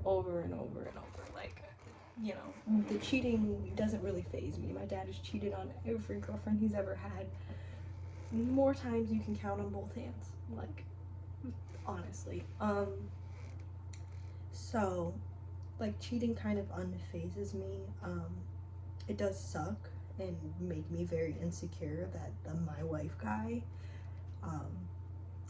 over and over and over. Like, you know, the cheating doesn't really faze me. My dad has cheated on every girlfriend he's ever had. More times you can count on both hands, like, honestly. So, like, cheating kind of unfazes me. It does suck and make me very insecure that the my wife guy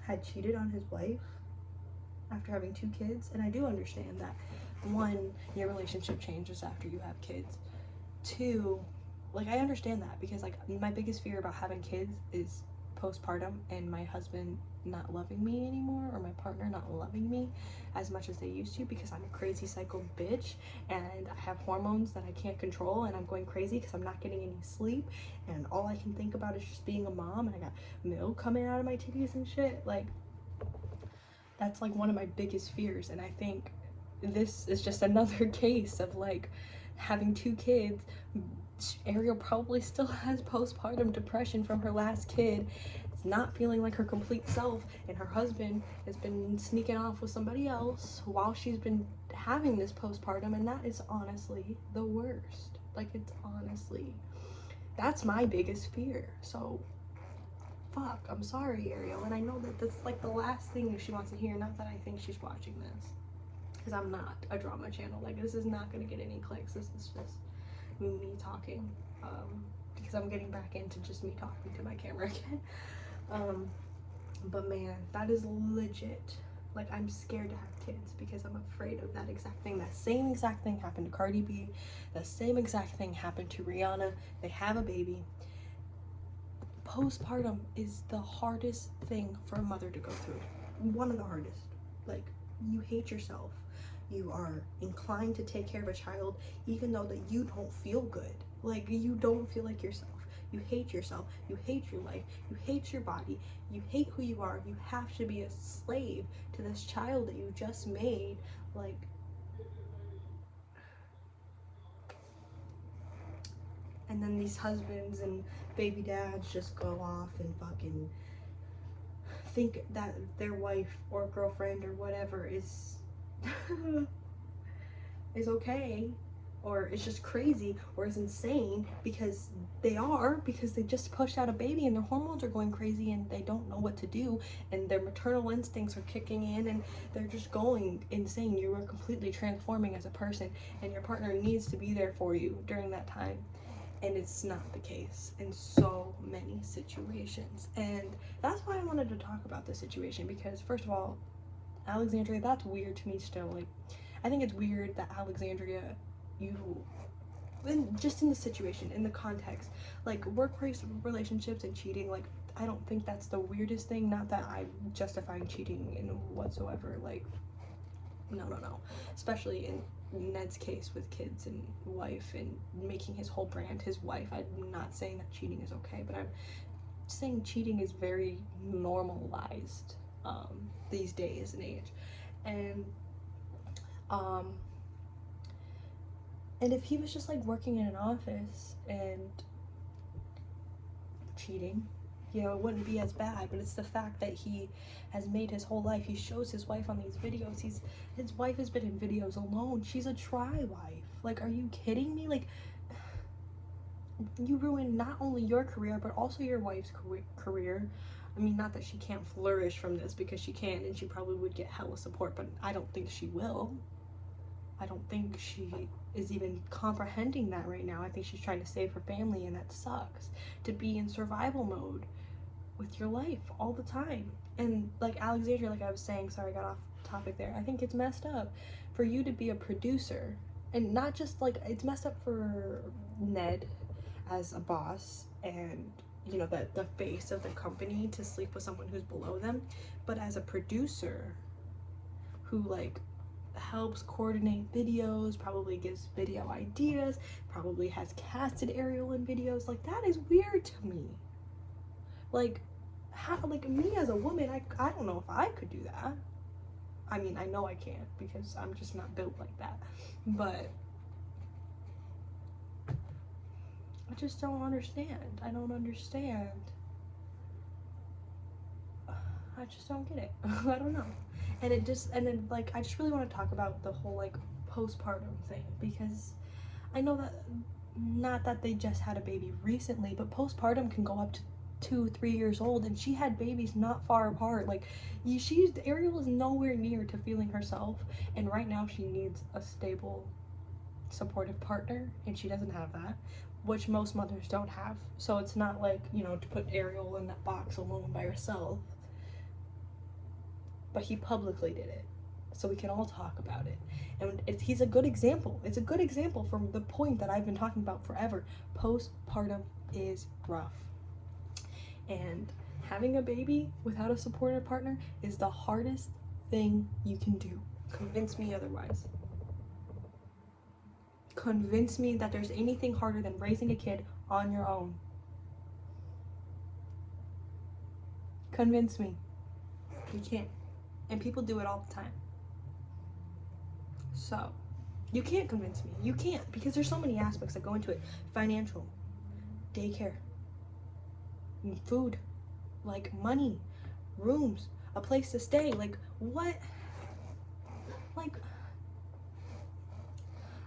had cheated on his wife after having 2 kids. And I do understand that, 1, your relationship changes after you have kids. 2, like, I understand that because, like, my biggest fear about having kids is postpartum and my husband not loving me anymore, or my partner not loving me as much as they used to, because I'm a crazy psycho bitch and I have hormones that I can't control, and I'm going crazy because I'm not getting any sleep, and all I can think about is just being a mom, and I got milk coming out of my titties and shit. Like, that's like one of my biggest fears. And I think this is just another case of, like, having 2 kids. Ariel probably still has postpartum depression from her last kid. It's not feeling like her complete self, and her husband has been sneaking off with somebody else while she's been having this postpartum, and that is honestly the worst. Like, it's honestly, that's my biggest fear. So fuck, I'm sorry, Ariel, and I know that that's like the last thing she wants to hear. Not that I think she's watching this, because I'm not a drama channel. Like, this is not gonna get any clicks. This is just me talking, because I'm getting back into just me talking to my camera again. But man, that is legit. Like, I'm scared to have kids because I'm afraid of that exact thing. That same exact thing happened to Cardi B. The same exact thing happened to Rihanna. They have a baby. Postpartum is the hardest thing for a mother to go through. One of the hardest. Like, you hate yourself. You are inclined to take care of a child even though that you don't feel good. Like, you don't feel like yourself. You hate yourself. You hate your life. You hate your body. You hate who you are. You have to be a slave to this child that you just made. Like, and then these husbands and baby dads just go off and fucking think that their wife or girlfriend or whatever is is okay, or it's just crazy, or is insane, because they just pushed out a baby and their hormones are going crazy and they don't know what to do, and their maternal instincts are kicking in and they're just going insane. You are completely transforming as a person, and your partner needs to be there for you during that time. And it's not the case in so many situations. And that's why I wanted to talk about this situation, because first of all, Alexandria, that's weird to me still. Like, I think it's weird that Alexandria, just in the situation, in the context, like, workplace relationships and cheating, like, I don't think that's the weirdest thing. Not that I'm justifying cheating in whatsoever. Like, no. Especially in Ned's case with kids and wife and making his whole brand his wife. I'm not saying that cheating is okay, but I'm saying cheating is very normalized these days and age. And if he was just like working in an office and cheating, you know, it wouldn't be as bad. But it's the fact that he has made his whole life, he shows his wife on these videos, his wife has been in videos alone. She's a wife. Like, are you kidding me? Like, you ruined not only your career but also your wife's career. I mean, not that she can't flourish from this, because she can, and she probably would get hella support, but I don't think she will. I don't think she is even comprehending that right now. I think she's trying to save her family, and that sucks, to be in survival mode with your life all the time. And like Alexandria, like I was saying, sorry, I got off topic there. I think it's messed up for you to be a producer, and not just like, it's messed up for Ned as a boss and, you know, the face of the company, to sleep with someone who's below them, but as a producer who like helps coordinate videos, probably gives video ideas, probably has casted Ariel in videos, like, that is weird to me. Like, how, like, me as a woman, I don't know if I could do that. I mean, I know I can't, because I'm just not built like that, but I just don't understand. I don't understand. I just don't get it. I don't know. And it just, and then like, I just really want to talk about the whole like postpartum thing, because I know that, not that they just had a baby recently, but postpartum can go up to 2-3 years old, and she had babies not far apart. Like, Ariel is nowhere near to feeling herself, and right now she needs a stable, supportive partner, and she doesn't have that, which most mothers don't have. So it's not like, you know, to put Ariel in that box alone by herself. But he publicly did it, so we can all talk about it. And he's a good example. It's a good example from the point that I've been talking about forever. Postpartum is rough. And having a baby without a supportive partner is the hardest thing you can do. Convince me otherwise. Convince me that there's anything harder than raising a kid on your own. Convince me. You can't. And people do it all the time. So, you can't convince me. You can't, because there's so many aspects that go into it. Financial, daycare, food, like money, rooms, a place to stay. Like, what? Like,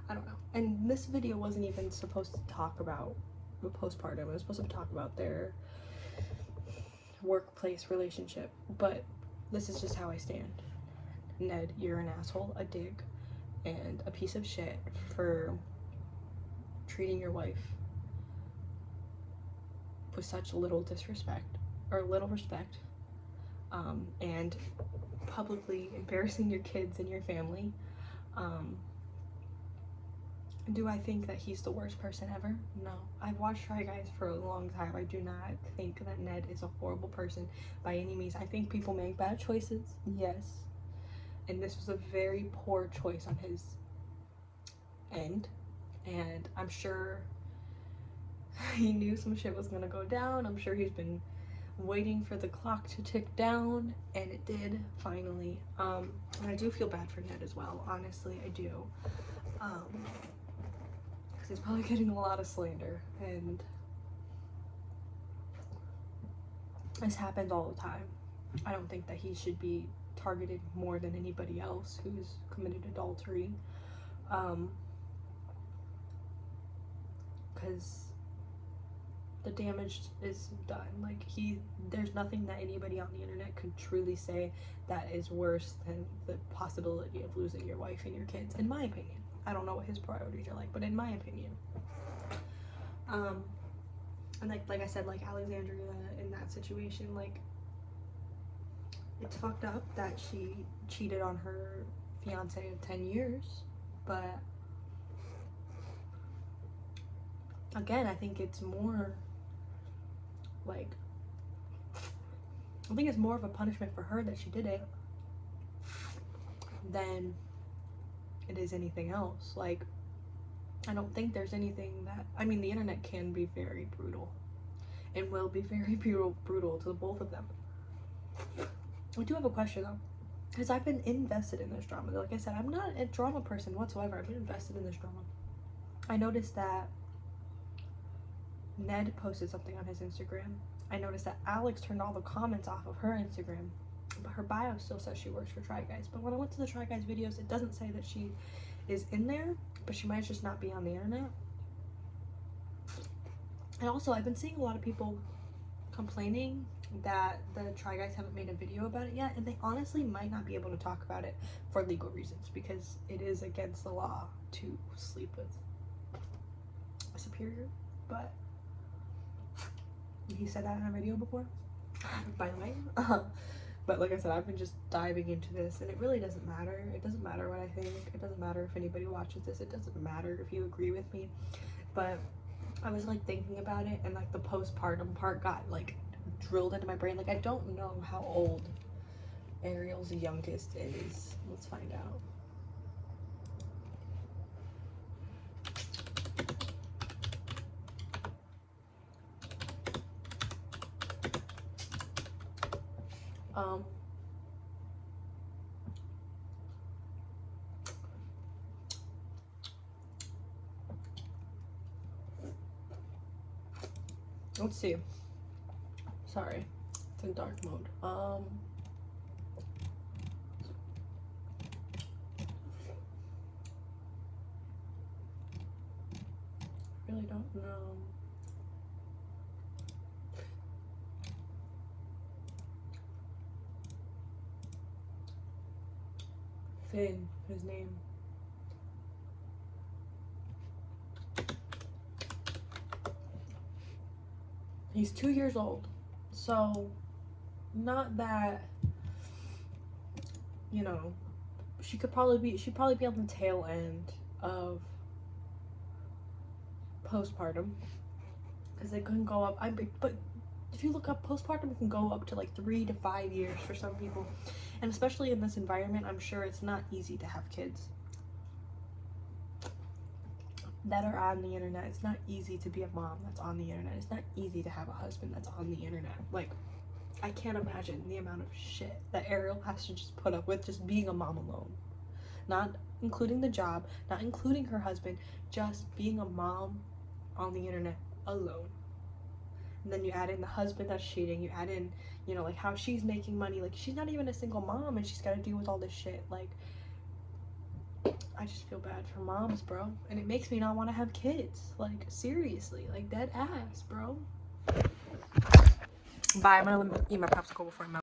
I don't know. And this video wasn't even supposed to talk about the postpartum. It was supposed to talk about their workplace relationship. But this is just how I stand. Ned, you're an asshole, a dick, and a piece of shit for treating your wife with such little disrespect, or little respect, and publicly embarrassing your kids and your family. Do I think that he's the worst person ever? No. I've watched Try Guys for a long time. I do not think that Ned is a horrible person by any means. I think people make bad choices, yes. And this was a very poor choice on his end. And I'm sure he knew some shit was gonna go down. I'm sure he's been waiting for the clock to tick down, and it did, finally. And I do feel bad for Ned as well, honestly, I do. Because he's probably getting a lot of slander, and this happens all the time. I don't think that he should be targeted more than anybody else who's committed adultery. Because the damage is done. Like, there's nothing that anybody on the internet could truly say that is worse than the possibility of losing your wife and your kids, in my opinion. I don't know what his priorities are like, but in my opinion. And like I said, like Alexandria in that situation, like, it's fucked up that she cheated on her fiance of 10 years, but again, I think it's more like, I think it's more of a punishment for her that she did it than it is anything else. Like, I don't think there's anything that, I mean, the internet can be very brutal and will be very brutal to the both of them. I do have a question though, because I've been invested in this drama. Like I said, I'm not a drama person whatsoever. I've been invested in this drama. I noticed that Ned posted something on his Instagram. I noticed that Alex turned all the comments off of her Instagram, but her bio still says she works for Try Guys. But when I went to the Try Guys videos, it doesn't say that she is in there, but she might just not be on the internet. And also, I've been seeing a lot of people complaining that the Try Guys haven't made a video about it yet, and they honestly might not be able to talk about it for legal reasons, because it is against the law to sleep with a superior. But he said that in a video before, by the way. But like I said, I've been just diving into this, and it really doesn't matter. It doesn't matter what I think. It doesn't matter if anybody watches this. It doesn't matter if you agree with me. But I was like thinking about it, and like the postpartum part got like drilled into my brain. Like, I don't know how old Ariel's youngest is. Let's find out. Let's see. Sorry, it's in dark mode. really don't know. Finn, his name. He's 2 years old. So, not that, you know, she'd probably be on the tail end of postpartum. Because it can go up, but if you look up postpartum, it can go up to like 3 to 5 years for some people. And especially in this environment, I'm sure it's not easy to have kids that are on the internet. It's not easy to be a mom that's on the internet. It's not easy to have a husband that's on the internet. Like, I can't imagine the amount of shit that Ariel has to just put up with just being a mom alone. Not including the job, not including her husband, just being a mom on the internet alone. And then you add in the husband that's cheating, you add in, you know, like how she's making money. Like, she's not even a single mom and she's got to deal with all this shit. Like, I just feel bad for moms, bro. And it makes me not want to have kids. Like, seriously. Like, dead ass, bro. Bye. I'm gonna eat my popsicle before I melt.